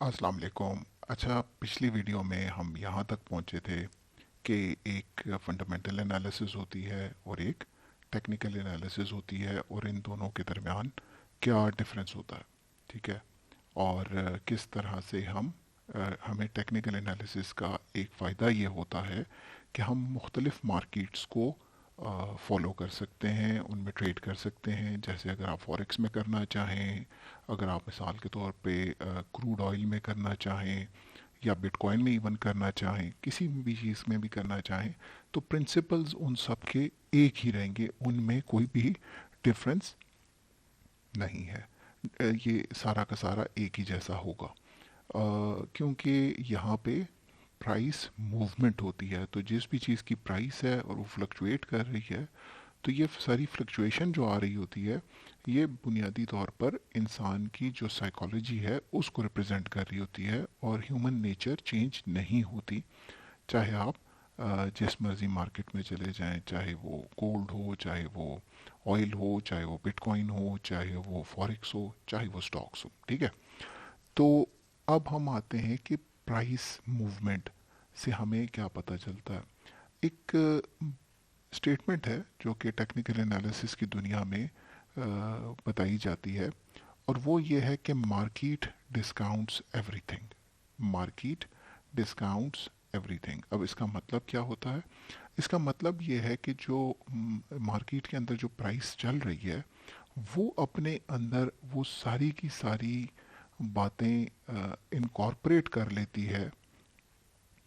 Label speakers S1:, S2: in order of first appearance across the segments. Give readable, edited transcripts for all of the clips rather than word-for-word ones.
S1: अस्सलाम वालेकुम। अच्छा, पिछली वीडियो में हम यहाँ तक पहुँचे थे कि एक फंडामेंटल एनालिसिस होती है और एक टेक्निकल एनालिसिस होती है, और इन दोनों के दरमियान क्या डिफरेंस होता है। ठीक है। और किस तरह से हमें टेक्निकल एनालिसिस का एक फ़ायदा ये होता है कि हम मुख्तलिफ मार्केट्स को फॉलो कर सकते हैं, उनमें ट्रेड कर सकते हैं। जैसे अगर आप फॉरेक्स में करना चाहें, अगर आप मिसाल के तौर पे क्रूड ऑयल में करना चाहें, या बिटकॉइन में इवन करना चाहें, किसी भी चीज़ में भी करना चाहें, तो प्रिंसिपल्स उन सब के एक ही रहेंगे, उनमें कोई भी डिफरेंस नहीं है। ये सारा का सारा एक ही जैसा होगा। क्योंकि यहाँ पे प्राइस मूवमेंट होती है, तो जिस भी चीज़ की प्राइस है और वो फ्लक्चुएट कर रही है, तो ये सारी फ्लक्चुएशन जो आ रही होती है, ये बुनियादी तौर पर इंसान की जो साइकोलॉजी है उसको रिप्रेजेंट कर रही होती है, और ह्यूमन नेचर चेंज नहीं होती। चाहे आप जिस मर्जी मार्केट में चले जाएं, चाहे वो गोल्ड हो, चाहे वो ऑयल हो, चाहे वो बिटकॉइन हो, चाहे वो फॉरेक्स हो, चाहे वो स्टॉक्स हो। ठीक है। तो अब हम आते हैं कि प्राइस मूवमेंट से हमें क्या पता चलता है। एक स्टेटमेंट है जो कि टेक्निकल एनालिसिस की दुनिया में बताई जाती है, और वो ये है कि market discounts everything. Market discounts everything. अब इसका मतलब क्या होता है? इसका मतलब ये है कि जो मार्केट के अंदर जो प्राइस चल रही है, वो अपने अंदर वो सारी की सारी बातें इनकॉर्पोरेट कर लेती है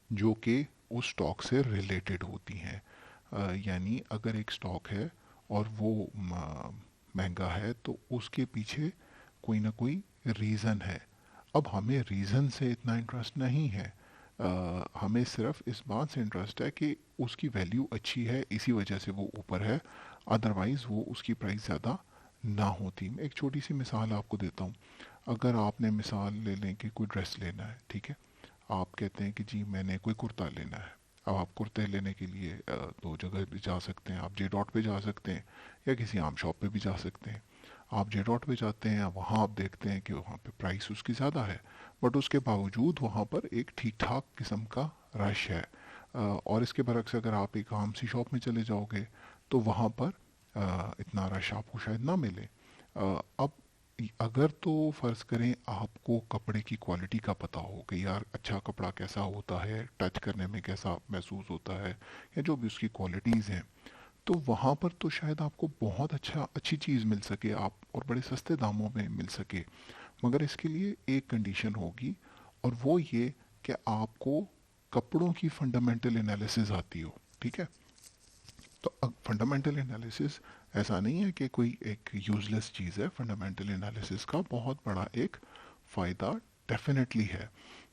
S1: जो कि उस स्टॉक से रिलेटेड होती हैं। यानी अगर एक स्टॉक है और वो महंगा है, तो उसके पीछे कोई ना कोई रीज़न है। अब हमें रीज़न से इतना इंटरेस्ट नहीं है। हमें सिर्फ इस बात से इंटरेस्ट है कि उसकी वैल्यू अच्छी है, इसी वजह से वो ऊपर है। अदरवाइज़ वो उसकी प्राइस ज़्यादा ना होती। मैं एक छोटी सी मिसाल आपको देता हूँ। अगर आपने मिसाल ले लें कि कोई ड्रेस लेना है, ठीक है। आप कहते हैं कि जी मैंने कोई कुर्ता लेना है। अब आप कुर्ते लेने के लिए दो जगह भी जा सकते हैं। आप जे डॉट पे जा सकते हैं, या किसी आम शॉप पे भी जा सकते हैं। आप जे डॉट पे जाते हैं, वहाँ आप देखते हैं कि वहाँ पे प्राइस उसकी ज़्यादा है, बट उसके बावजूद वहाँ पर एक ठीक ठाक किस्म का रश है। और इसके बरक्स अगर आप एक आम सी शॉप में चले जाओगे, तो वहाँ पर इतना रश आपको शायद ना मिले। अब अगर तो फर्ज करें आपको कपड़े की क्वालिटी का पता हो कि यार अच्छा कपड़ा कैसा होता है, टच करने में कैसा महसूस होता है, या जो भी उसकी क्वालिटीज़ हैं, तो वहाँ पर तो शायद आपको बहुत अच्छी चीज़ मिल सके, आप और बड़े सस्ते दामों में मिल सके। मगर इसके लिए एक कंडीशन होगी, और वो ये कि आपको कपड़ों की फंडामेंटल एनालिसिस आती हो। ठीक है। तो फंडामेंटल एनालिसिस ऐसा नहीं है कि कोई एक यूजलेस चीज़ है। फंडामेंटल एनालिसिस का बहुत बड़ा एक फ़ायदा डेफिनेटली है,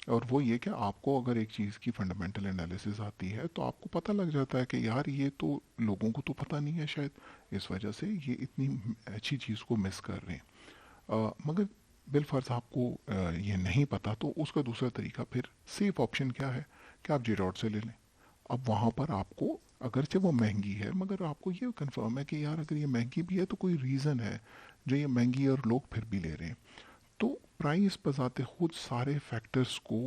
S1: और वो ये कि आपको अगर एक चीज़ की फंडामेंटल एनालिसिस आती है, तो आपको पता लग जाता है कि यार ये तो लोगों को तो पता नहीं है शायद, इस वजह से ये इतनी अच्छी चीज़ को मिस कर रहे हैं। मगर बिलफर्ज आपको ये नहीं पता, तो उसका दूसरा तरीका फिर सेफ ऑप्शन क्या है कि आप जे डॉट से ले लें। अब वहाँ पर आपको, अगरचे वो महंगी है, मगर आपको ये कंफर्म है कि यार अगर ये महंगी भी है तो कोई रीज़न है जो ये महंगी है और लोग फिर भी ले रहे हैं। तो प्राइस बजाते खुद सारे फैक्टर्स को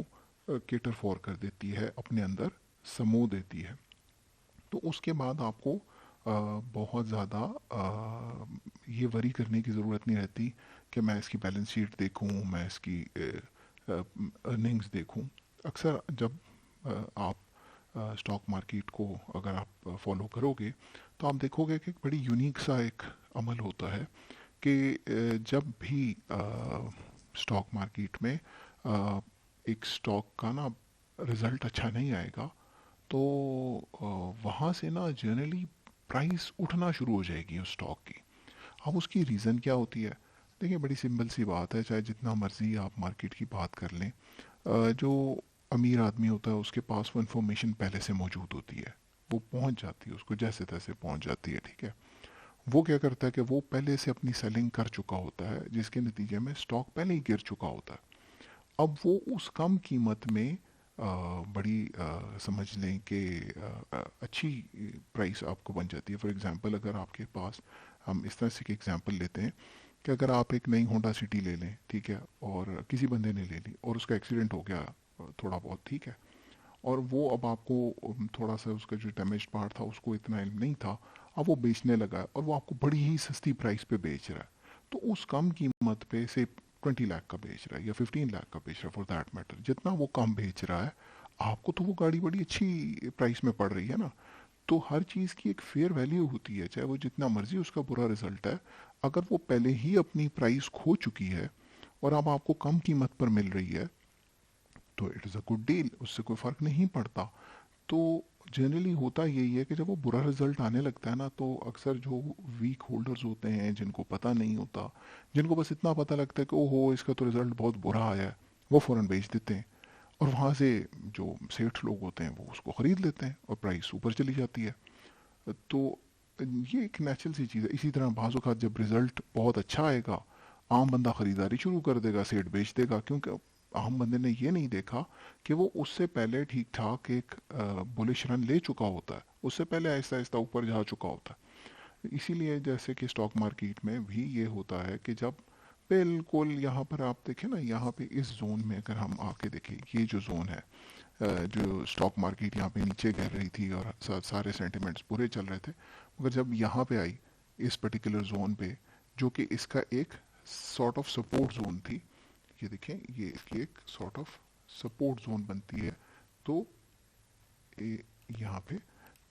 S1: केटर फॉर कर देती है, अपने अंदर समो देती है। तो उसके बाद आपको बहुत ज़्यादा ये वरी करने की ज़रूरत नहीं रहती कि मैं इसकी बैलेंस शीट देखूं, मैं इसकी अर्निंग्स देखूं। अक्सर जब आप स्टॉक मार्केट को अगर आप फॉलो करोगे, तो आप देखोगे कि एक बड़ी यूनिक सा एक अमल होता है कि जब भी स्टॉक मार्केट में एक स्टॉक का ना रिज़ल्ट अच्छा नहीं आएगा, तो वहाँ से ना जनरली प्राइस उठना शुरू हो जाएगी उस स्टॉक की। अब उसकी रीज़न क्या होती है? देखिए, बड़ी सिंपल सी बात है। चाहे जितना मर्जी आप मार्केट की बात कर लें, जो अमीर आदमी होता है उसके पास वो इन्फॉर्मेशन पहले से मौजूद होती है। वो पहुंच जाती है, उसको जैसे तैसे पहुंच जाती है। ठीक है। वो क्या करता है कि वो पहले से अपनी सेलिंग कर चुका होता है, जिसके नतीजे में स्टॉक पहले ही गिर चुका होता है। अब वो उस कम कीमत में बड़ी समझ लें कि अच्छी प्राइस आपको बन जाती है। फॉर एग्जांपल, अगर आपके पास, हम इस तरह से एक एग्जांपल लेते हैं कि अगर आप एक नई होंडा सिटी ले लें, ठीक है, और किसी बंदे ने ले ली और उसका एक्सीडेंट हो गया थोड़ा बहुत, ठीक है, और वो अब आपको थोड़ा सा उसका जो डैमेज पार्ट था उसको इतना इल्म नहीं था, अब वो बेचने लगा है और वो आपको बड़ी ही सस्ती प्राइस पे बेच रहा है, तो उस कम कीमत पे से 20 लाख का बेच रहा है या 15 लाख का बेच रहा है, फॉर दैट मैटर, जितना वो कम बेच रहा है आपको तो वो गाड़ी बड़ी अच्छी प्राइस में पड़ रही है ना। तो हर चीज़ की एक फेयर वैल्यू होती है, चाहे वो जितना मर्जी उसका बुरा रिजल्ट है, अगर वो पहले ही अपनी प्राइस खो चुकी है और अब आपको कम कीमत पर मिल रही है तो it is a good deal, उससे कोई फ़र्क नहीं पड़ता। तो जनरली होता यही है कि जब वो बुरा रिजल्ट आने लगता है ना, तो अक्सर जो वीक होल्डर्स होते हैं, जिनको पता नहीं होता, जिनको बस इतना पता लगता है कि ओहो इसका तो रिजल्ट बहुत बुरा आया है, वो फ़ौरन बेच देते हैं और वहाँ से जो सेठ लोग होते हैं वो उसको ख़रीद लेते हैं और प्राइस ऊपर चली जाती है। तो ये एक नेचुरल सी चीज़ है। इसी तरह बाज़ औक़ात जब रिजल्ट बहुत अच्छा आएगा, आम बंदा ख़रीदारी शुरू कर देगा, सेठ बेच देगा, क्योंकि आम बंदे ने ये नहीं देखा कि वो उससे पहले ठीक ठाक एक बुलिश रन ले चुका होता है, उससे पहले आहिस्ता आहिस्ता ऊपर जा चुका होता है। इसीलिए जैसे कि स्टॉक मार्केट में भी ये होता है कि जब बिल्कुल यहाँ पर आप देखें ना, यहाँ पे इस जोन में अगर हम आके देखें, ये जो जोन है, जो स्टॉक मार्केट यहाँ पे नीचे गिर रही थी और सारे सेंटिमेंट्स बुरे चल रहे थे, मगर जब यहाँ पे आई इस पर्टिकुलर जोन पे, जो कि इसका एक सॉर्ट ऑफ सपोर्ट जोन थी, ये देखें, ये इसकी एक सॉर्ट ऑफ सपोर्ट जोन बनती है, तो यहाँ पे,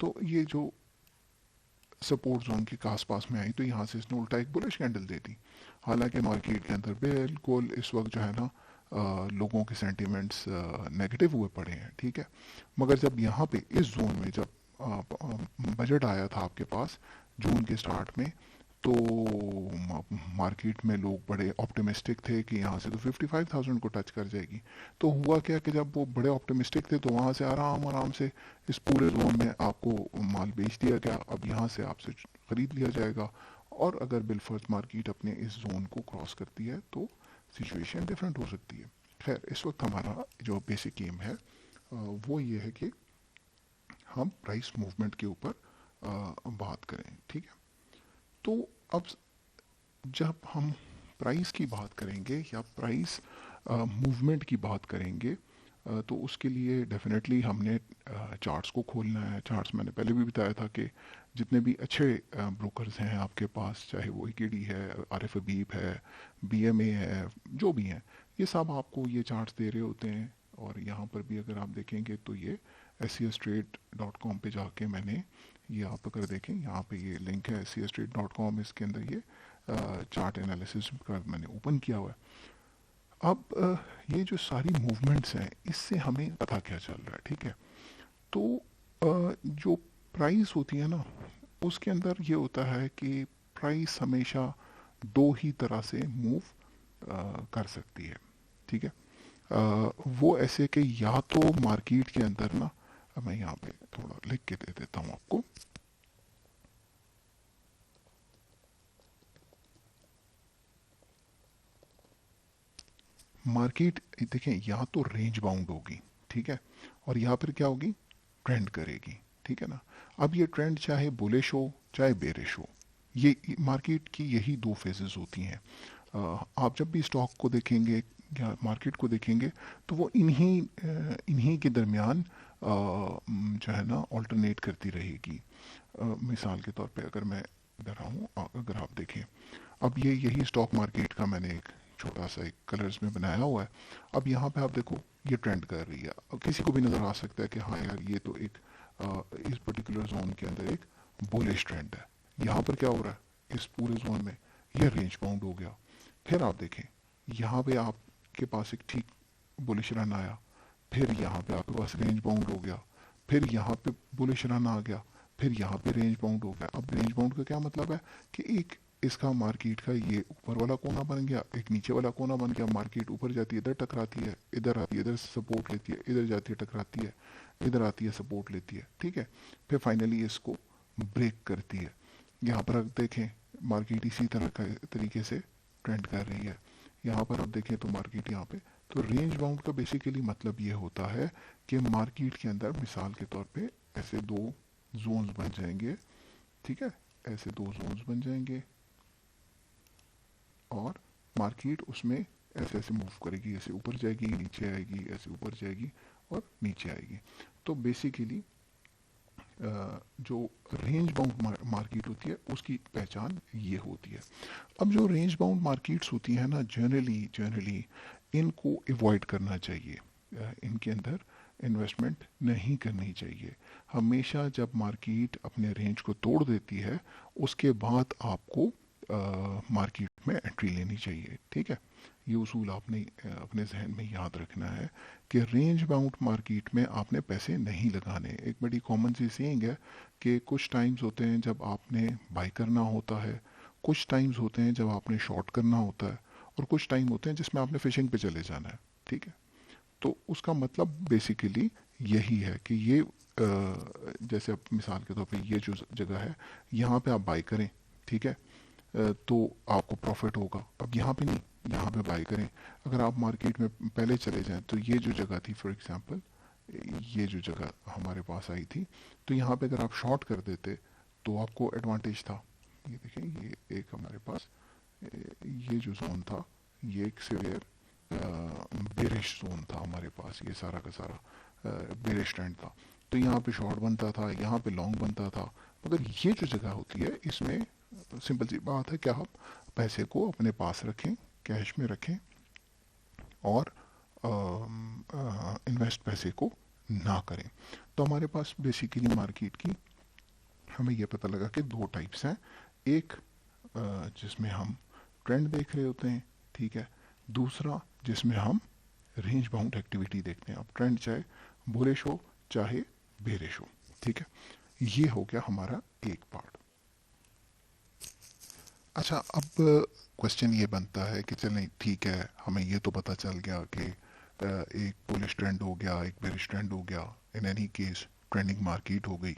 S1: तो ये जो सपोर्ट जोन के आसपास में आई तो यहाँ से इसने उल्टा एक बुलिश कैंडल दे दी। हालांकि मार्केट के अंदर बिल्कुल इस वक्त जो है ना लोगों के सेंटिमेंट्स नेगेटिव हुए पड़े हैं, ठीक है, मगर जब यहाँ पे इस जोन में जब बजट आया था आपके पास जून के स्टार्ट में, तो मार्केट में लोग बड़े ऑप्टिमिस्टिक थे कि यहाँ से तो 55,000 को टच कर जाएगी। तो हुआ क्या कि जब वो बड़े ऑप्टिमिस्टिक थे तो वहाँ से आराम आराम से इस पूरे जोन में आपको माल बेच दिया गया, अब यहाँ से आपसे ख़रीद लिया जाएगा। और अगर बिलफर्ज मार्केट अपने इस जोन को क्रॉस करती है तो सिचुएशन डिफरेंट हो सकती है। खैर, इस वक्त हमारा जो बेसिक एम है वो ये है कि हम प्राइस मूवमेंट के ऊपर बात करें, ठीक है। तो अब जब हम प्राइस की बात करेंगे या प्राइस मूवमेंट की बात करेंगे, तो उसके लिए डेफिनेटली हमने चार्ट्स को खोलना है। चार्ट्स मैंने पहले भी बताया था कि जितने भी अच्छे ब्रोकर्स हैं आपके पास, चाहे वो ईकेडी है, आरिफ हबीब है, बीएमए है, जो भी हैं, ये सब आपको ये चार्ट्स दे रहे होते हैं। और यहाँ पर भी अगर आप देखेंगे तो ये scstrade.com पे जाके मैंने, ये आप अगर देखें यहाँ पे ये लिंक है scstrade.com, इसके अंदर ये चार्ट एनालिसिस का मैंने ओपन किया हुआ है। अब ये जो सारी मूवमेंट्स हैं इससे हमें पता क्या चल रहा है, ठीक है। तो जो प्राइस होती है ना, उसके अंदर ये होता है कि प्राइस हमेशा दो ही तरह से मूव कर सकती है, ठीक है। वो ऐसे कि या तो मार्केट के अंदर ना, मैं यहाँ पे थोड़ा लिख के दे देता हूँ आपको, मार्केट देखें या तो रेंज बाउंड होगी, ठीक है, और यहाँ पर क्या होगी, ट्रेंड करेगी, ठीक है ना। अब ये ट्रेंड चाहे बुलिश हो चाहे बेरिश हो, ये मार्केट की यही दो फेजेस होती हैं। आप जब भी स्टॉक को देखेंगे या मार्केट को देखेंगे तो वो इन्हीं के दरमियान जो है ना ऑल्टरनेट करती रहेगी। मिसाल के तौर पे अगर मैं इधर आऊँ, अगर आप देखें, अब ये यही स्टॉक मार्केट का मैंने एक छोटा सा एक कलर्स में बनाया हुआ है। अब यहाँ पे आप देखो ये ट्रेंड कर रही है, अब किसी को भी नज़र आ सकता है कि हाँ यार ये तो एक इस पर्टिकुलर जोन के अंदर एक बुलिश ट्रेंड है। यहाँ पर क्या हो रहा है, इस पूरे जोन में ये रेंज बाउंड हो गया। फिर आप देखें यहाँ पे आपके पास एक ठीक बुलिश रन आया, फिर यहाँ पे आपके पास रेंज बाउंड हो गया, फिर यहाँ पे बुलिश रन आ गया, फिर यहाँ पे रेंज बाउंड हो गया। अब रेंज बाउंड का क्या मतलब है कि एक इसका मार्केट का ये ऊपर वाला कोना बन गया, एक नीचे वाला कोना बन गया, मार्केट ऊपर जाती है इधर टकराती है, इधर आती है इधर सपोर्ट लेती है, इधर जाती है टकराती है, इधर आती है सपोर्ट लेती है, ठीक है, फिर फाइनली इसको ब्रेक करती है। यहाँ पर आप देखें मार्केट इसी तरह का तरीके से ट्रेंड कर रही है। यहाँ पर आप देखें तो मार्केट यहाँ पे, तो रेंज बाउंड का बेसिकली मतलब ये होता है कि मार्केट के अंदर मिसाल के तौर पे ऐसे दो जोन्स बन जाएंगे, ठीक है, ऐसे दो जोन्स बन जाएंगे, और मार्केट उसमें ऐसे ऐसे मूव करेगी, ऐसे ऊपर जाएगी, नीचे आएगी, ऐसे ऊपर जाएगी और नीचे आएगी। तो बेसिकली जो रेंज बाउंड मार्केट होती है उसकी पहचान ये होती है। अब जो रेंज बाउंड मार्केट्स होती हैं ना, जनरली इनको अवॉइड करना चाहिए। इनके अंदर इन्वेस्टमेंट नहीं करनी चाहिए। हमेशा जब मार्केट अपने रेंज को तोड़ देती है उसके बाद आपको मार्केट में एंट्री लेनी चाहिए। ठीक है, ये उसूल आपने अपने जहन में याद रखना है कि रेंज बाउंड मार्केट में आपने पैसे नहीं लगाने। एक बड़ी कॉमन सी सेइंग है कि कुछ टाइम्स होते हैं जब आपने बाई करना होता है, कुछ टाइम्स होते हैं जब आपने शॉर्ट करना होता है, और कुछ टाइम होते हैं जिसमें आपने फिशिंग पे चले जाना है। ठीक है, तो उसका मतलब बेसिकली यही है कि ये जैसे अब मिसाल के तौर पे ये जो जगह है यहाँ पे आप बाई करें, ठीक है, तो आपको प्रॉफिट होगा। अब यहाँ पे नहीं, यहाँ पे बाई करें। अगर आप मार्केट में पहले चले जाएं तो ये जो जगह थी, फॉर एग्जांपल ये जो जगह हमारे पास आई थी, तो यहाँ पे अगर आप शॉर्ट कर देते तो आपको एडवांटेज था। ये देखें, ये एक हमारे पास ये जो जोन था ये एक सीवियर बेरिश जोन था हमारे पास, ये सारा का सारा बेरिश ट्रेंड था। तो यहाँ पे शॉर्ट बनता था, यहाँ पे लॉन्ग बनता था। मगर ये जो जगह होती है इसमें सिंपल सी बात है कि आप पैसे को अपने पास रखें, कैश में रखें, और इन्वेस्ट पैसे को ना करें। तो हमारे पास बेसिकली मार्केट की हमें यह पता लगा कि दो टाइप्स हैं। एक जिसमें हम ट्रेंड देख रहे होते हैं, ठीक है। दूसरा जिसमें हम रेंज बाउंड एक्टिविटी देखते हैं। अब ट्रेंड चाहे बुलिश हो चाहे बेरिश हो, ठीक है। ये हो गया हमारा एक पार्ट। अच्छा, अब क्वेश्चन ये बनता है कि चलें ठीक है, हमें ये तो पता चल गया कि एक बुलिश ट्रेंड हो गया, एक बेरिश ट्रेंड हो गया, in any case trending market हो गई,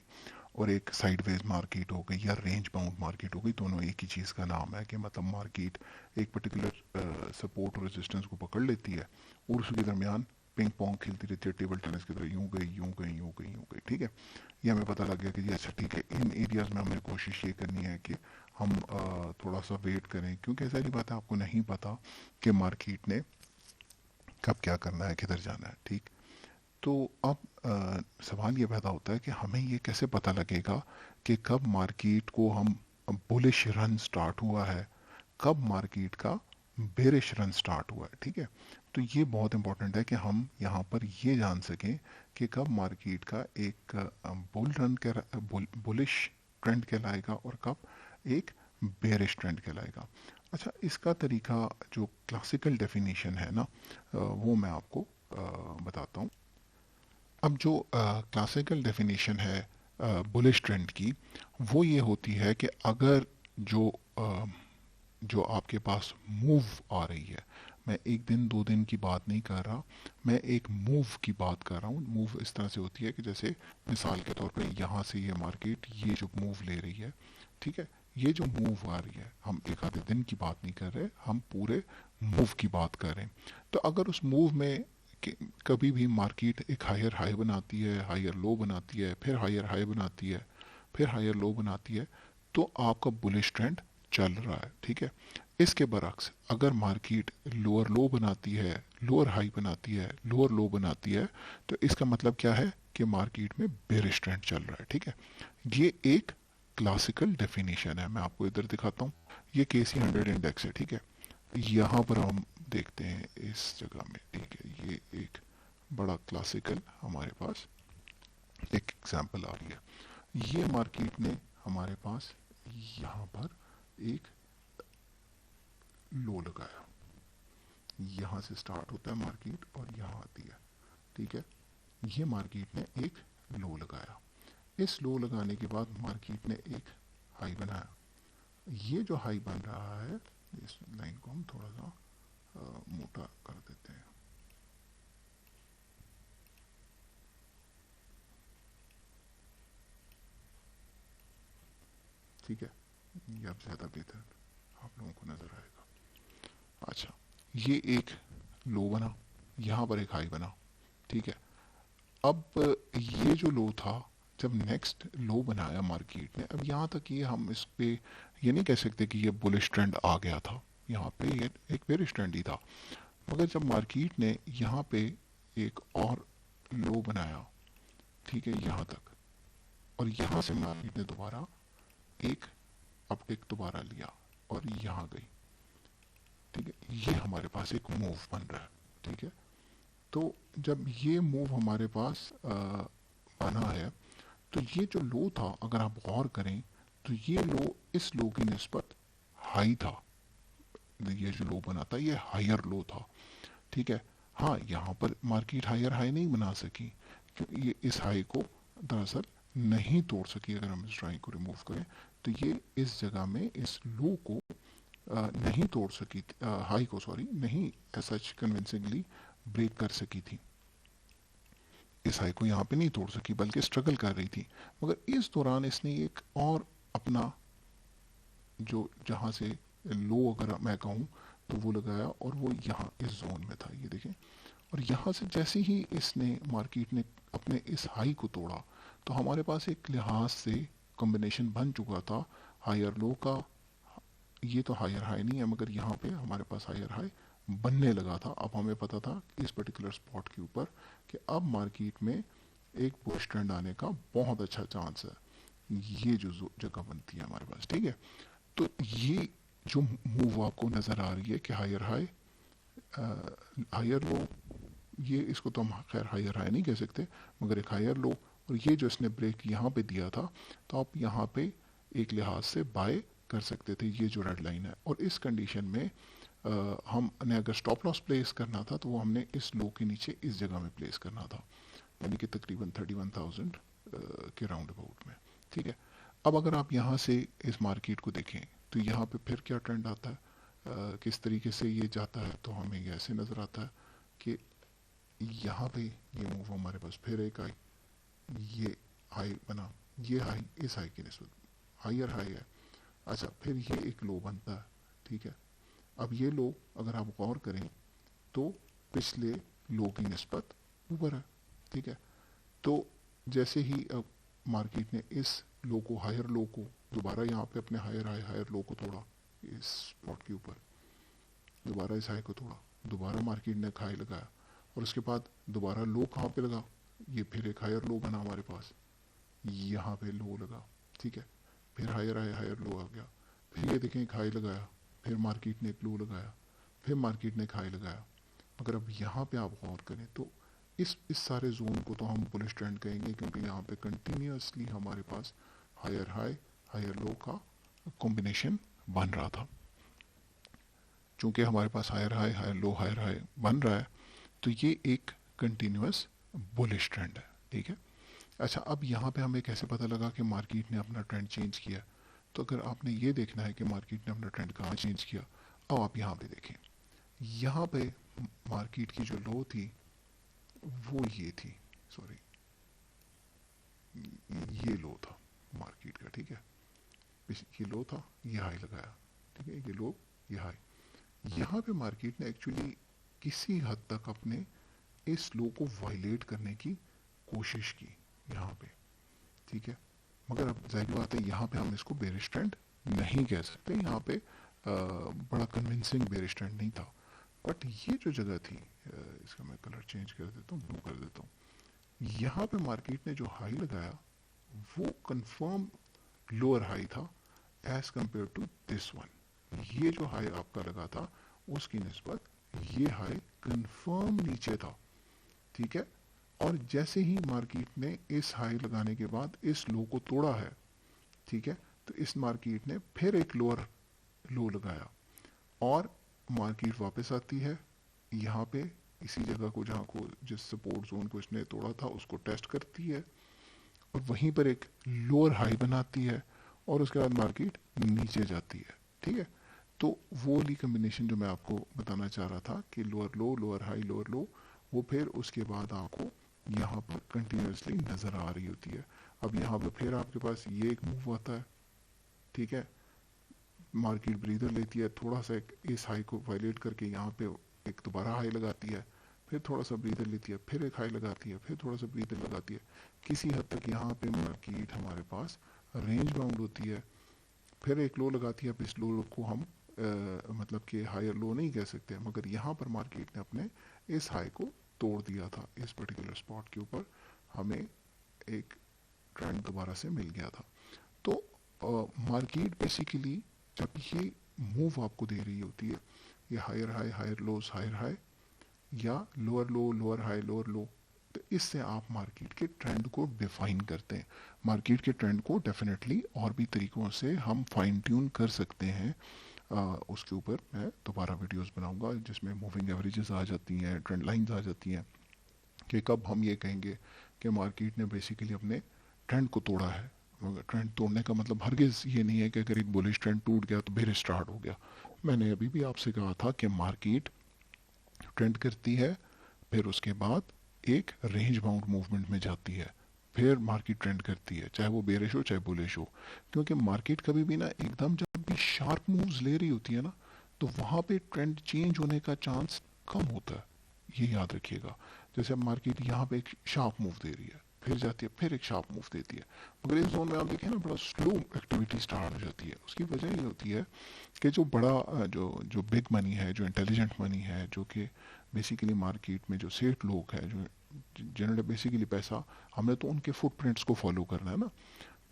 S1: और एक साइडवेज मार्केट हो गई या रेंज बाउंड मार्केट हो गई। दोनों एक ही चीज़ का नाम है कि मतलब मार्केट एक पर्टिकुलर सपोर्ट और रेजिस्टेंस को पकड़ लेती है और उसके दरमियान पिंग पोंग खेलती रहती है, टेबल टेनिस की तरह, यूं गई यूं गई यूं गई यूं गई। ठीक है, ये हमें पता लग गया कि जी अच्छा ठीक है, इन एरियाज में हमें कोशिश ये करनी है कि हम थोड़ा सा वेट करें, क्योंकि ऐसा नहीं बात है आपको नहीं पता कि मार्केट ने कब क्या करना है, किधर जाना है। ठीक, तो अब सवाल ये पैदा होता है कि हमें ये कैसे पता लगेगा कि कब मार्केट को हम बुलिश रन स्टार्ट हुआ है, कब मार्केट का बेरिश रन स्टार्ट हुआ है। ठीक है, तो ये बहुत इंपॉर्टेंट है कि हम यहाँ पर ये जान सकें कि कब मार्केट का एक बुल रन के बुलिश ट्रेंड कहलाएगा और कब एक बेरिश ट्रेंड कहलाएगा। अच्छा, इसका तरीका जो क्लासिकल डेफिनेशन है ना, वो मैं आपको बताता हूँ। अब जो क्लासिकल डेफिनेशन है बुलिश ट्रेंड की, वो ये होती है कि अगर जो जो आपके पास मूव आ रही है, मैं एक दिन दो दिन की बात नहीं कर रहा, मैं एक मूव की बात कर रहा हूँ। मूव इस तरह से होती है कि जैसे मिसाल के तौर पे यहाँ से ये मार्केट ये जो मूव ले रही है, ठीक है, ये जो मूव आ रही है, हम एक आधे दिन की बात नहीं कर रहे, हम पूरे मूव की बात कर रहे हैं। तो अगर उस मूव में कभी भी मार्केट एक हायर हाई बनाती है, हायर लो बनाती है, फिर हायर हाई बनाती है, फिर हायर लो बनाती है, तो आपका बुलिश ट्रेंड चल रहा है। ठीक है, इसके बरक्स अगर मार्केट लोअर लो बनाती है, लोअर हाई बनाती है, लोअर लो बनाती है, तो इसका मतलब क्या है कि मार्केट में बेरिश ट्रेंड चल रहा है। ठीक है, ये एक क्लासिकल डेफिनेशन है। मैं आपको इधर दिखाता हूँ, ये केसी 100 इंडेक्स है। ठीक है, यहाँ पर हम देखते हैं इस जगह में, ठीक है, ये एक बड़ा क्लासिकल हमारे पास एक एग्जांपल आ रही है। ये मार्केट ने हमारे पास यहाँ पर एक लो लगाया, यहाँ से स्टार्ट होता है मार्केट और यहाँ आती है। ठीक है, ये मार्केट ने एक लो लगाया, इस लो लगाने के बाद मार्केट ने एक हाई बनाया। ये जो हाई बन रहा है, इस लाइन को हम थोड़ा सा मोटा कर देते हैं। ठीक है, ये अब ज़्यादा बेहतर आप लोगों को नज़र आएगा। अच्छा, ये एक लो बना, यहाँ पर एक हाई बना। ठीक है, अब ये जो लो था, जब नेक्स्ट लो बनाया मार्केट ने, अब यहाँ तक ये हम इस पे ये नहीं कह सकते कि ये बुलिश ट्रेंड आ गया था। यहाँ पे ये एक बेरिश ट्रेंड ही था। मगर जब मार्केट ने यहाँ पे एक और लो बनाया, ठीक है, यहाँ तक, और यहाँ से मार्केट ने दोबारा एक अपटिक दोबारा लिया और यहाँ गई, ठीक है, ये हमारे पास एक मूव बन रहा है, ठीक है। तो जब ये मूव हमारे पास बना है, तो ये जो लो था, अगर आप गौर करें तो ये लो इस लो की निस्बत हाई था। ये जो लो बना था ये हायर लो था, ठीक है। हाँ, यहाँ पर मार्केट हायर हाई नहीं बना सकी क्योंकि ये इस हाई को दरअसल नहीं तोड़ सकी। अगर हम इस ड्राइंग को रिमूव करें तो ये इस जगह में इस लो को नहीं तोड़ सकी, हाई को सॉरी नहीं ऐसा कन्विंसिंगली ब्रेक कर सकी थी। इस हाई को यहाँ पे नहीं तोड़ सकी बल्कि स्ट्रगल कर रही थी। मगर इस दौरान इसने एक और अपना जो जहाँ से लो अगर मैं कहूँ तो वो लगाया और वो यहाँ इस जोन में था, ये देखें। और यहाँ से जैसे ही इसने मार्केट ने अपने इस हाई को तोड़ा तो हमारे पास एक लिहाज से कॉम्बिनेशन बन चुका था हायर लो का। ये तो हायर हाई नहीं है मगर यहाँ पे हमारे पास हायर हाई बनने लगा था। अब हमें पता था इस पर्टिकुलर स्पॉट के ऊपर कि अब मार्केट में एक बुलिश ट्रेंड आने का बहुत अच्छा चांस है। ये जो जगह बनती है हमारे पास, ठीक है। तो ये जो मूव आपको नजर आ रही है कि हायर हाई हायर लो, ये इसको तो हम खैर हायर हाई नहीं कह सकते मगर एक हायर लो, और ये जो इसने ब्रेक यहाँ पे दिया था तो आप यहाँ पे एक लिहाज से बाय कर सकते थे, ये जो रेड लाइन है। और इस कंडीशन में हमने अगर स्टॉप लॉस प्लेस करना था तो वो हमने इस लो के नीचे इस जगह में प्लेस करना था, यानी कि तकरीबन 31,000 के राउंड अबाउट में, ठीक है। अब अगर आप यहाँ से इस मार्केट को देखें तो यहाँ पे फिर क्या ट्रेंड आता है, किस तरीके से ये जाता है, तो हमें ये ऐसे नज़र आता है कि यहाँ पे ये मूव हमारे पास फिर एक आई, ये हाई बना, ये हाई इस हाई की निस्बत हायर हाई है। अच्छा, फिर ये एक लो बनता है, ठीक है। अब ये लो अगर आप गौर करें तो पिछले लो की निस्बत ऊपर है, ठीक है। तो जैसे ही अब मार्केट ने इस लो को हायर लो को दोबारा यहाँ पे अपने हायर हाई हायर लो को तोड़ा, इस स्पॉट के ऊपर दोबारा इस हाई को तोड़ा, दोबारा मार्केट ने हाई लगाया और उसके बाद दोबारा लो कहाँ पे लगा, ये फिर एक हायर लो बना हमारे पास, यहाँ पे लो लगा, ठीक है। फिर हायर हाई हायर लो आ गया, फिर ये देखें एक हाई लगाया, फिर मार्केट ने एक लो लगाया, फिर मार्केट ने एक हाई लगाया। अगर अब यहाँ पे आप गौर करें तो इस सारे जोन को तो हम बुलिश ट्रेंड कहेंगे क्योंकि यहाँ पे कंटिन्यूसली हमारे पास हायर हाई हायर लो का कॉम्बिनेशन बन रहा था। चूंकि हमारे पास हायर हाई हायर हाई बन रहा है तो ये एक कंटिन्यूस बुलिश ट्रेंड है, ठीक है। अच्छा, अब यहाँ पे हमें कैसे पता लगा कि मार्केट ने अपना ट्रेंड चेंज किया, तो अगर आपने ये देखना है कि मार्केट ने अपना ट्रेंड कहाँ चेंज किया, अब आप यहाँ पे देखें, यहाँ पे मार्केट की जो लो थी वो ये थी, सॉरी ये लो था मार्केट का, ठीक है। ये लो था, ये हाई लगाया, ठीक है, ये लो ये हाई। यहाँ पे मार्केट ने एक्चुअली किसी हद तक अपने इस लो को वायलेट करने की कोशिश की यहाँ पे, ठीक है। मगर अब जाहिर बात है यहाँ पे हम इसको बेरिश ट्रेंड नहीं कह सकते, यहाँ पे बड़ा कन्विंसिंग बेरिश ट्रेंड नहीं था। बट ये जो जगह थी, इसका मैं कलर चेंज कर देता हूँ, ब्लू कर देता हूँ, यहाँ पे मार्केट ने जो हाई लगाया वो कंफर्म लोअर हाई था as compared to this one. ये जो हाई आपका लगा था उसकी निस्बत ये हाई कंफर्म नीचे था, ठीक है। और जैसे ही मार्केट ने इस हाई लगाने के बाद इस लो को तोड़ा है, ठीक है, तो इस मार्केट ने फिर एक लोअर लो लगाया और मार्केट वापस आती है यहाँ पे इसी जगह को जहाँ को जिस सपोर्ट जोन को इसने तोड़ा था उसको टेस्ट करती है और वहीं पर एक लोअर हाई बनाती है और उसके बाद मार्केट नीचे जाती है, ठीक है। तो वो वाली कम्बिनेशन जो मैं आपको बताना चाह रहा था कि lower low lower high lower लो, वो फिर उसके बाद आपको यहाँ पर कंटिन्यूसली नजर आ रही होती है। अब यहाँ पर फिर आपके पास ये एक मूव आता है, ठीक है, मार्केट ब्रीदर लेती है, थोड़ा सा इस हाई को वायलेट करके यहाँ पे एक दोबारा हाई लगाती है, फिर थोड़ा सा ब्रीदर लेती है, फिर एक हाई लगाती है, फिर थोड़ा सा ब्रीदर लगाती है। किसी हद तक यहाँ पे मार्केट हमारे पास रेंज बाउंड होती है, फिर एक लो लगाती है, अब इस लो को हम मतलब कि हायर लो नहीं कह सकते, मगर यहाँ पर मार्केट ने अपने इस हाई को तोड़ दिया था। इस पर्टिकुलर स्पॉट के ऊपर हमें एक ट्रेंड दोबारा से मिल गया था। तो मार्केट बेसिकली जब ये मूव आपको दे रही होती है, ये higher high higher lows higher high या lower low lower high lower low, तो इससे आप मार्केट के ट्रेंड को डिफाइन करते हैं। मार्केट के ट्रेंड को डेफिनेटली और भी तरीकों से हम फाइन ट्यून कर सकते हैं। उसके ऊपर मैं दोबारा वीडियोस बनाऊंगा जिसमें मूविंग एवरेजेस आ जाती हैं, ट्रेंड लाइंस आ जाती हैं, कि कब हम ये कहेंगे कि मार्केट ने बेसिकली अपने ट्रेंड को तोड़ा है। मगर ट्रेंड तोड़ने का मतलब हरगिज़ ये नहीं है कि अगर एक बुलिश ट्रेंड टूट गया तो फिर स्टार्ट हो गया। मैंने अभी भी आपसे कहा था कि मार्केट ट्रेंड करती है, फिर उसके बाद एक रेंज बाउंड मूवमेंट में जाती है, फिर मार्केट ट्रेंड करती है, चाहे वो बेरिश हो चाहे बुलिश हो। क्योंकि मार्केट कभी भी ना एकदम जब भी शार्प मूव्स ले रही होती है ना, तो वहाँ पे ट्रेंड चेंज होने का चांस कम होता है, ये याद रखिएगा। जैसे अब मार्केट यहाँ पे एक शार्प मूव दे रही है, फिर जाती है, फिर एक शार्प मूव देती है, मगर इस जोन में आप देखें ना बड़ा स्लो एक्टिविटी स्टार्ट हो जाती है। उसकी वजह ये होती है कि जो बड़ा जो जो बिग मनी है, जो इंटेलिजेंट मनी है, जो कि बेसिकली मार्केट में जो सेठ लोग हैं, जो जिन्होंने बेसिकली पैसा, हमें तो उनके फुटप्रिंट्स को फॉलो करना है ना,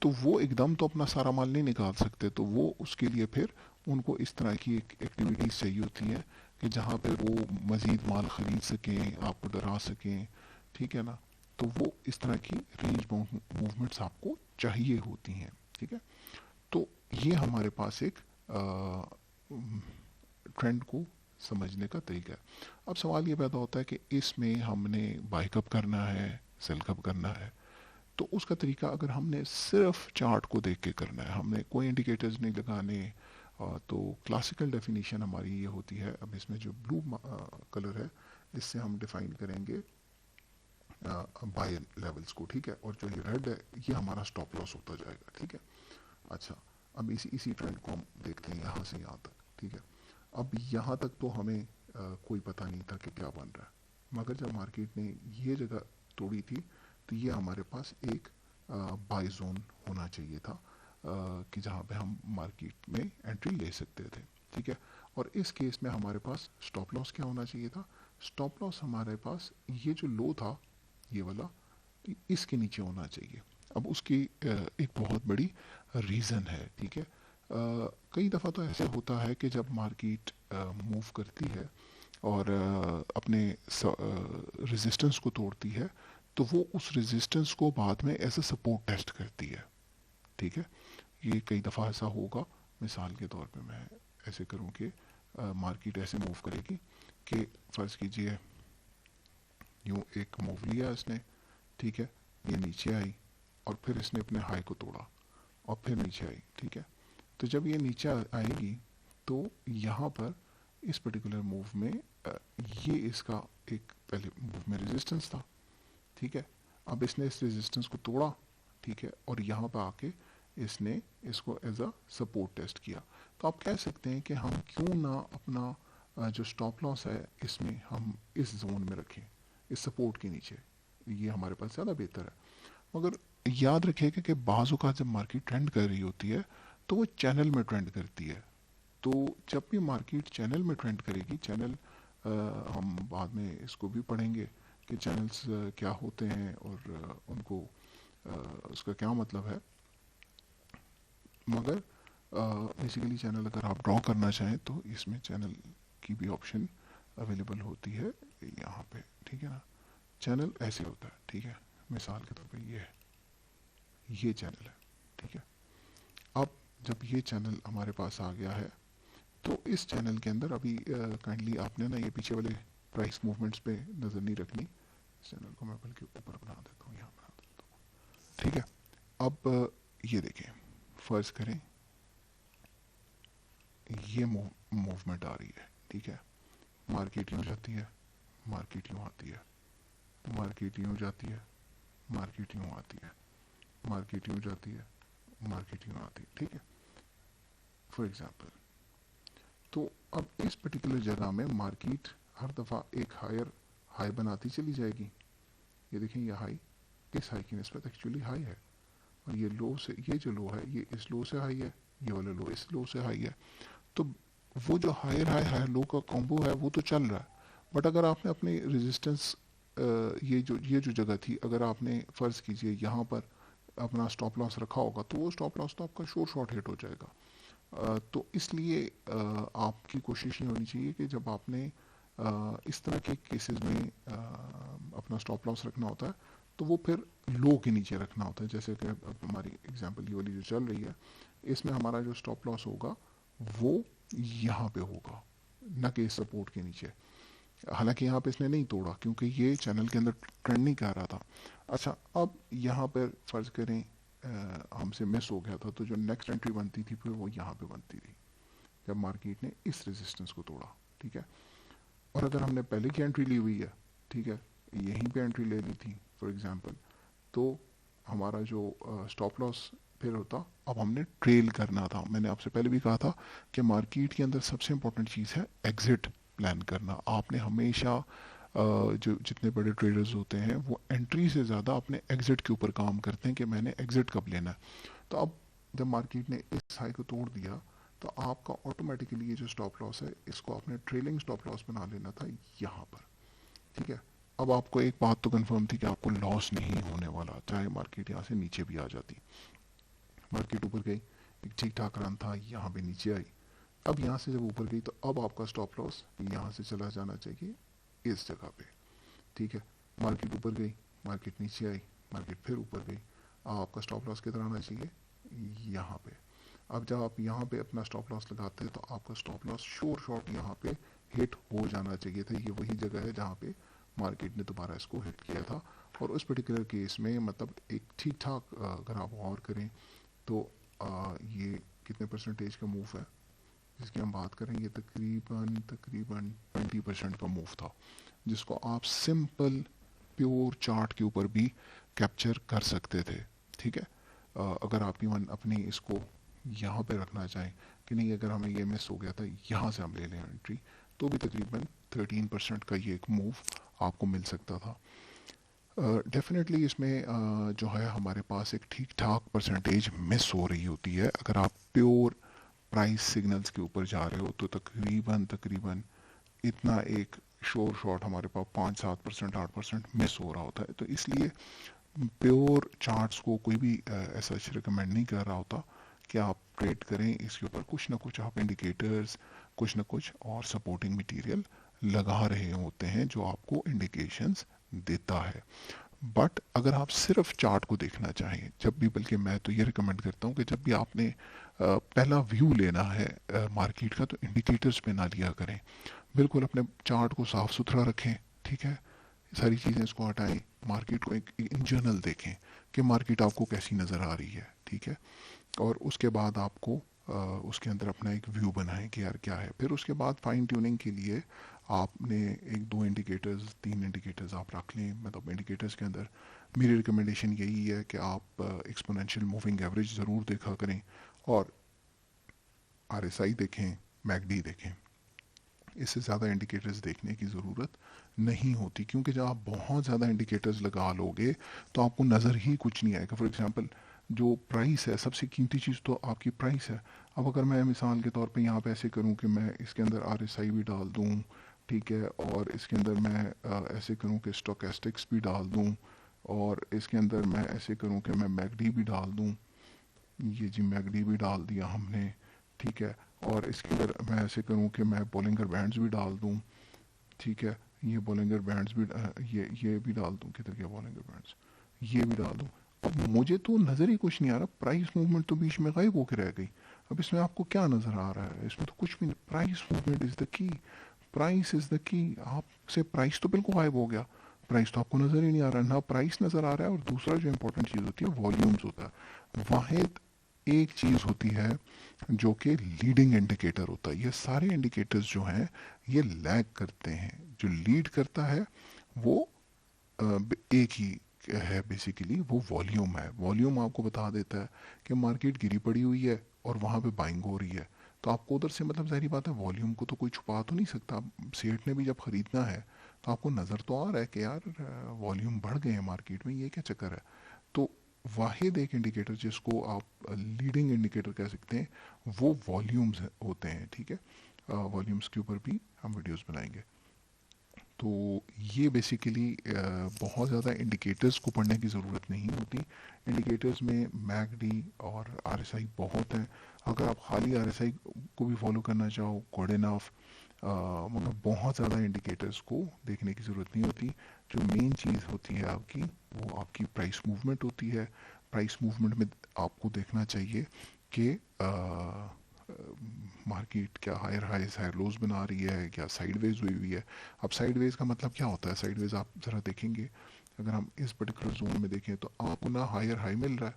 S1: तो वो एकदम तो अपना सारा माल नहीं निकाल सकते। तो वो उसके लिए फिर उनको इस तरह की एक एक्टिविटीज़ चाहिए होती हैं कि जहाँ पे वो मज़ीद माल ख़रीद सकें, आपको डरा सकें, ठीक है ना। तो वो इस तरह की रेंज बाउंड मूवमेंट्स आपको चाहिए होती हैं, ठीक है। तो ये हमारे पास एक ट्रेंड को समझने का तरीका है। अब सवाल ये पैदा होता है कि इसमें हमने बाय कब करना है, सेल कब करना है। तो उसका तरीका अगर हमने सिर्फ चार्ट को देख के करना है, हमने कोई इंडिकेटर्स नहीं लगाने, तो क्लासिकल डेफिनेशन हमारी ये होती है। अब इसमें जो ब्लू कलर है, इससे हम डिफाइन करेंगे बाय लेवल्स को, ठीक है। और जो ये रेड है, ये हमारा स्टॉप लॉस होता जाएगा, ठीक है। अच्छा, अब इसी ट्रेंड को हम देखते हैं यहाँ से यहाँ तक, ठीक है। अब यहाँ तक तो हमें कोई पता नहीं था कि क्या बन रहा है, मगर जब मार्केट ने ये जगह तोड़ी थी, तो ये हमारे पास एक बाय जोन होना चाहिए था, कि जहाँ पे हम मार्केट में एंट्री ले सकते थे, ठीक है। और इस केस में हमारे पास स्टॉप लॉस क्या होना चाहिए था? स्टॉप लॉस हमारे पास ये जो लो था, ये वाला, इसके नीचे होना चाहिए। अब उसकी एक बहुत बड़ी रीज़न है, ठीक है। कई दफ़ा तो ऐसे होता है कि जब मार्केट मूव करती है और अपने रेजिस्टेंस को तोड़ती है, तो वो उस रेजिस्टेंस को बाद में एज ए सपोर्ट टेस्ट करती है, ठीक है। ये कई दफ़ा ऐसा होगा। मिसाल के तौर पे मैं ऐसे करूँ कि मार्केट ऐसे मूव करेगी कि फ़र्ज़ कीजिए यूँ एक मूव लिया इसने, ठीक है, ये नीचे आई और फिर इसने अपने हाई को तोड़ा और फिर नीचे आई, ठीक है। तो जब ये नीचे आएगी, तो यहाँ पर इस पर्टिकुलर मूव में ये इसका एक पहले मूव में रेजिस्टेंस था, ठीक है। अब इसने इस रेजिस्टेंस को तोड़ा, ठीक है, और यहाँ पर आके इसने इसको एज अ सपोर्ट टेस्ट किया। तो आप कह सकते हैं कि हम क्यों ना अपना जो स्टॉप लॉस है, इसमें हम इस जोन में रखें, इस सपोर्ट के नीचे, ये हमारे पास ज़्यादा बेहतर है। मगर याद रखिएगा कि बाज़ औक़ात जब मार्केट ट्रेंड कर रही होती है, तो वो चैनल में ट्रेंड करती है। तो जब भी मार्केट चैनल में ट्रेंड करेगी, चैनल हम बाद में इसको भी पढ़ेंगे कि चैनल्स क्या होते हैं और उनको उसका क्या मतलब है। मगर बेसिकली चैनल अगर आप ड्रॉ करना चाहें तो इसमें चैनल की भी ऑप्शन अवेलेबल होती है यहाँ पे, ठीक है ना। चैनल ऐसे होता है, ठीक है। मिसाल के तौर पे ये है, ये चैनल है, ठीक है। अब जब ये चैनल हमारे पास आ गया है, तो इस चैनल के अंदर अभी काइंडली आपने ना ये पीछे वाले प्राइस मूवमेंट्स पे नज़र नहीं रखनी। इस चैनल को मैं बल्कि ऊपर बना देता हूँ, यहाँ बना देता हूँ, ठीक है। अब ये देखें, फ़र्ज़ करें ये मूवमेंट आ रही है, ठीक है। मार्केट यूँ जाती है, मार्केट यूँ आती है, मार्केट यूँ जाती है, मार्केट यूँ आती है, मार्केट यूँ जाती है, मार्केट यूँ आती है, ठीक है, फॉर एग्जांपल। तो अब इस पर्टिकुलर जगह में मार्केट हर दफ़ा एक हायर हाई बनाती चली जाएगी। ये देखें, ये हाई इस हाई की निस्बत एक्चुअली हाई है, और ये लो से, ये जो लो है ये इस लो से हाई है, ये वाला लो इस लो से हाई है। तो वो जो हायर हाई हायर लो का कॉम्बो है वो तो चल रहा है, बट अगर आपने अपनी रेजिस्टेंस ये जो जगह थी, अगर आपने फ़र्ज़ कीजिए यहाँ पर अपना स्टॉप लॉस रखा होगा, तो वो स्टॉप लॉस तो आपका शॉर्ट हिट हो जाएगा। तो इसलिए आपकी कोशिश ये होनी चाहिए कि जब आपने इस तरह के केसेस में अपना स्टॉप लॉस रखना होता है, तो वो फिर लो के नीचे रखना होता है। जैसे कि अब हमारी एग्जांपल ये वाली जो चल रही है, इसमें हमारा जो स्टॉप लॉस होगा वो यहाँ पे होगा, न कि सपोर्ट के नीचे। हालांकि यहाँ पे इसने नहीं तोड़ा क्योंकि ये चैनल के अंदर ट्रेंड नहीं कर रहा था। अच्छा, अब यहाँ पर फर्ज करें हमसे मिस हो गया था, तो जो नेक्स्ट एंट्री बनती थी फिर वो यहाँ पे बनती थी जब मार्केट ने इस रेजिस्टेंस को तोड़ा। ठीक है, और अगर हमने पहले की एंट्री ली हुई है, ठीक है, यहीं पे एंट्री ले ली थी फॉर एग्जांपल, तो हमारा जो स्टॉप लॉस फिर होता। अब हमने ट्रेल करना था। मैंने आपसे पहले भी कहा था कि मार्केट के अंदर सबसे इंपॉर्टेंट चीज़ है एग्जिट प्लान करना। आपने हमेशा जो जितने बड़े ट्रेडर्स होते हैं वो एंट्री से ज़्यादा अपने एग्जिट के ऊपर काम करते हैं कि मैंने एग्जिट कब लेना है। तो अब जब मार्केट ने इस हाई को तोड़ दिया, तो आपका ऑटोमेटिकली ये जो स्टॉप लॉस है इसको आपने ट्रेलिंग स्टॉप लॉस बना लेना था यहाँ पर। ठीक है, अब आपको एक बात तो कंफर्म थी कि आपको लॉस नहीं होने वाला, चाहे मार्केट यहाँ से नीचे भी आ जाती। मार्केट ऊपर गई, एक ठीक ठाक रन था, यहाँ पे नीचे आई। अब यहाँ से जब ऊपर गई तो अब आपका स्टॉप लॉस यहाँ से चला जाना चाहिए इस जगह पे। ठीक है, मार्केट ऊपर गई, मार्केट नीचे आई, मार्केट फिर ऊपर गई, अब आपका स्टॉप लॉस किधर आना चाहिए, यहाँ पे। अब जब आप यहाँ पे अपना स्टॉप लॉस लगाते हैं तो आपका स्टॉप लॉस शॉर्ट यहाँ पे हिट हो जाना चाहिए था। ये वही जगह है जहाँ पे मार्केट ने दोबारा इसको हिट किया था। और उस पर्टिकुलर केस में मतलब एक ठीक ठाक अगर आप गौर करें तो ये कितने परसेंटेज का मूव है जिसकी हम बात करें, ये तकरीबन तकरीबन 20% का मूव था, जिसको आप सिंपल प्योर चार्ट के ऊपर भी कैप्चर कर सकते थे। ठीक है, अगर आप इवन अपनी इसको यहाँ पे रखना चाहें कि नहीं, अगर हमें ये मिस हो गया था यहाँ से हम ले लें एंट्री, तो भी तकरीबन 13% का ये एक मूव आपको मिल सकता था। डेफिनेटली इसमें जो है हमारे पास एक ठीक ठाक परसेंटेज मिस हो रही होती है। अगर आप प्योर प्राइस सिग्नल्स के ऊपर जा रहे हो तो तकरीबन तकरीबन इतना एक शॉर्ट हमारे पास 5-7% 8% मिस हो रहा होता है। तो इसलिए प्योर चार्ट्स को कोई भी ऐसा रिकमेंड नहीं कर रहा होता कि आप ट्रेड करें। इसके ऊपर कुछ ना कुछ आप इंडिकेटर्स, कुछ ना कुछ और सपोर्टिंग मटेरियल लगा रहे होते हैं जो आपको इंडिकेशंस देता है। बट अगर आप सिर्फ चार्ट को देखना चाहें जब भी, बल्कि मैं तो ये रिकमेंड करता हूँ कि जब भी आपने पहला व्यू लेना है मार्केट का, तो इंडिकेटर्स पे ना लिया करें। बिल्कुल अपने चार्ट को साफ सुथरा रखें। ठीक है, सारी चीज़ें इसको हटाएं, मार्केट को एक इन जनरल देखें कि मार्केट आपको कैसी नज़र आ रही है। ठीक है, और उसके बाद आपको उसके अंदर अपना एक व्यू बनाएं कि यार क्या है। फिर उसके बाद फाइन ट्यूनिंग के लिए आपने एक दो इंडिकेटर्स, तीन इंडिकेटर्स आप रख लें। मतलब इंडिकेटर्स के अंदर मेरी रिकमेंडेशन यही है कि आप एक्सपोनेंशियल मूविंग एवरेज ज़रूर देखा करें, और आरएसआई देखें, मैकडी देखें। इससे ज़्यादा इंडिकेटर्स देखने की ज़रूरत नहीं होती, क्योंकि जब आप बहुत ज़्यादा इंडिकेटर्स लगा लोगे तो आपको नज़र ही कुछ नहीं आएगा। फॉर एग्जांपल, जो प्राइस है, सबसे कीमती चीज़ तो आपकी प्राइस है। अब अगर मैं मिसाल के तौर पे यहाँ पे ऐसे करूँ कि मैं इसके अंदर आरएसआई भी डाल दूँ, ठीक है, और इसके अंदर मैं ऐसे करूँ कि स्टोकेस्टिक्स भी डाल दूँ, और इसके अंदर मैं ऐसे करूँ कि मैं मैकडी भी डाल दूँ। ये जी मैकडी भी डाल दिया हमने। ठीक है, और इसके अंदर मैं ऐसे करूँ कि मैं बोलिंगर बैंड्स भी डाल दूँ। ठीक है, ये बोलिंगर बैंड्स भी ये भी डाल दूँ, किधर गया बोलिंगर बैंड्स, ये भी डाल दूँ। अब मुझे तो नज़र ही कुछ नहीं आ रहा, प्राइस मूवमेंट तो बीच में गायब होकर रह गई। अब इसमें आपको क्या नज़र आ रहा है? इसमें तो कुछ भी नहीं। Price movement is the key, price is the key. आपसे प्राइस तो बिल्कुल गायब हो गया, प्राइस तो आपको नज़र ही नहीं आ रहा। ना प्राइस नज़र आ रहा है, और दूसरा जो इंपॉर्टेंट चीज़ होती है वॉल्यूम्स होता है। वाहिद एक चीज़ होती है जो कि लीडिंग इंडिकेटर होता है। ये सारे इंडिकेटर्स जो हैं ये लैग करते हैं। जो लीड करता है वो एक ही है, बेसिकली वो वॉल्यूम है। वॉल्यूम आपको बता देता है कि मार्केट गिरी पड़ी हुई है और वहाँ पे बाइंग हो रही है। तो आपको उधर से मतलब जाहिर बात है वॉल्यूम को तो कोई छुपा तो नहीं सकता। सेठ ने भी जब खरीदना है तो आपको नज़र तो आ रहा है कि यार वॉल्यूम बढ़ गए हैं मार्केट में, ये क्या चक्कर है। तो वाहिद एक इंडिकेटर जिसको आप लीडिंग इंडिकेटर कह सकते हैं वो वॉल्यूम्स होते हैं। ठीक है, वॉल्यूम्स के ऊपर भी हम वीडियोस बनाएंगे। तो ये बेसिकली बहुत ज़्यादा इंडिकेटर्स को पढ़ने की ज़रूरत नहीं होती। इंडिकेटर्स में मैकडी और आरएसआई बहुत हैं। अगर आप खाली आरएसआई को भी फॉलो करना चाहो, गुड इनफ। मगर बहुत ज़्यादा इंडिकेटर्स को देखने की ज़रूरत नहीं होती। जो मेन चीज़ होती है आपकी, वो आपकी प्राइस मूवमेंट होती है। प्राइस मूवमेंट में आपको देखना चाहिए कि मार्केट क्या हायर हाइज हायर लोज बना रही है, क्या साइडवेज हुई हुई है। अब साइडवेज का मतलब क्या होता है? साइडवेज आप ज़रा देखेंगे, अगर हम इस पर्टिकुलर जोन में देखें तो आपको ना हायर हाई मिल रहा है,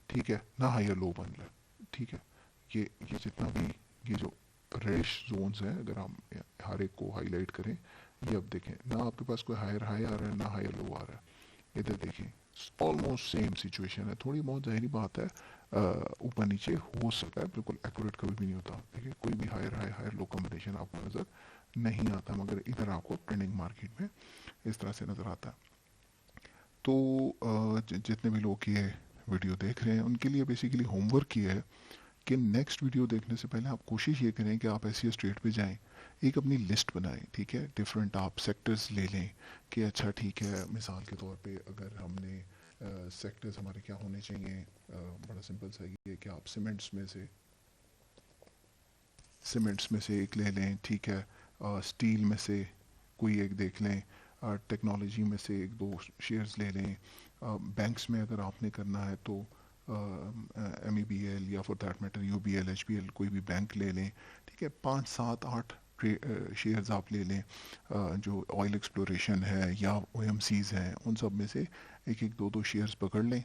S1: ठीक है, ना हायर लो बन रहा है, ठीक है। ये जितना भी ये जो रेडिश जोन्स हैं, अगर हम हर एक को हाईलाइट करें, ये अब देखें ना आपके पास कोई हायर हाई आ रहा है ना हायर लो आ रहा है। इधर देखिए ऑलमोस्ट सेम सिचुएशन है। थोड़ी बहुत जाहिर बात है ऊपर नीचे हो सकता है, बिल्कुल एक्यूरेट कभी भी नहीं होता। देखिए कोई भी higher high higher low combination आपको नज़र नहीं आता, मगर इधर आपको ट्रेंडिंग मार्केट में इस तरह से नज़र आता है। तो जितने भी लोग ये वीडियो देख रहे हैं उनके लिए बेसिकली होमवर्क ये है कि नेक्स्ट वीडियो देखने से पहले आप कोशिश ये करें कि आप ऐसी स्ट्रेट पे जाएं, एक अपनी लिस्ट बनाएं, ठीक है। डिफरेंट आप सेक्टर्स ले लें कि अच्छा ठीक है, मिसाल के तौर पे अगर हमने सेक्टर्स हमारे क्या होने चाहिए, बड़ा सिंपल सा ये है कि आप सीमेंट्स में से एक ले लें, ठीक है। स्टील में से कोई एक देख लें, टेक्नोलॉजी में से एक दो शेयर्स ले लें। बैंक्स में अगर आपने करना है तो MEBL या for that matter UBL HBL कोई भी बैंक ले लें, ठीक है। 5 7 8 शेयर्स आप ले लें। जो ऑयल एक्सप्लोरेशन है या OMCs हैं, उन सब में से एक एक दो दो शेयर्स पकड़ लें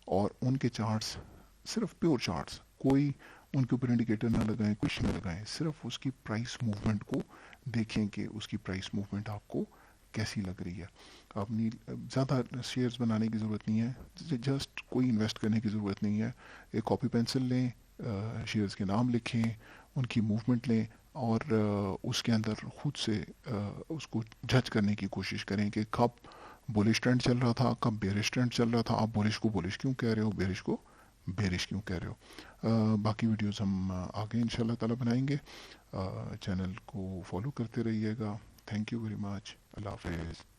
S1: और उनके चार्ट्स, सिर्फ प्योर चार्ट्स, कोई उनके ऊपर इंडिकेटर ना लगाएं, कुछ ना लगाएं, सिर्फ उसकी प्राइस मूवमेंट को देखें कि उसकी प्राइस मूवमेंट आपको कैसी लग रही है। अपनी ज़्यादा शेयर्स बनाने की ज़रूरत नहीं है, जस्ट कोई इन्वेस्ट करने की ज़रूरत नहीं है। एक कॉपी पेंसिल लें, शेयर्स के नाम लिखें, उनकी मूवमेंट लें और उसके अंदर खुद से उसको जज करने की कोशिश करें कि कब बुलिश ट्रेंड चल रहा था, कब बेरिश ट्रेंड चल रहा था। आप बुलिश को बुलिश क्यों कह रहे हो, बेरिश को बेरिश क्यों कह रहे हो। बाकी वीडियोस हम आगे इंशाल्लाह ताला बनाएंगे। चैनल को फॉलो करते रहिएगा। Thank you very much. अल्लाह हाफिज़।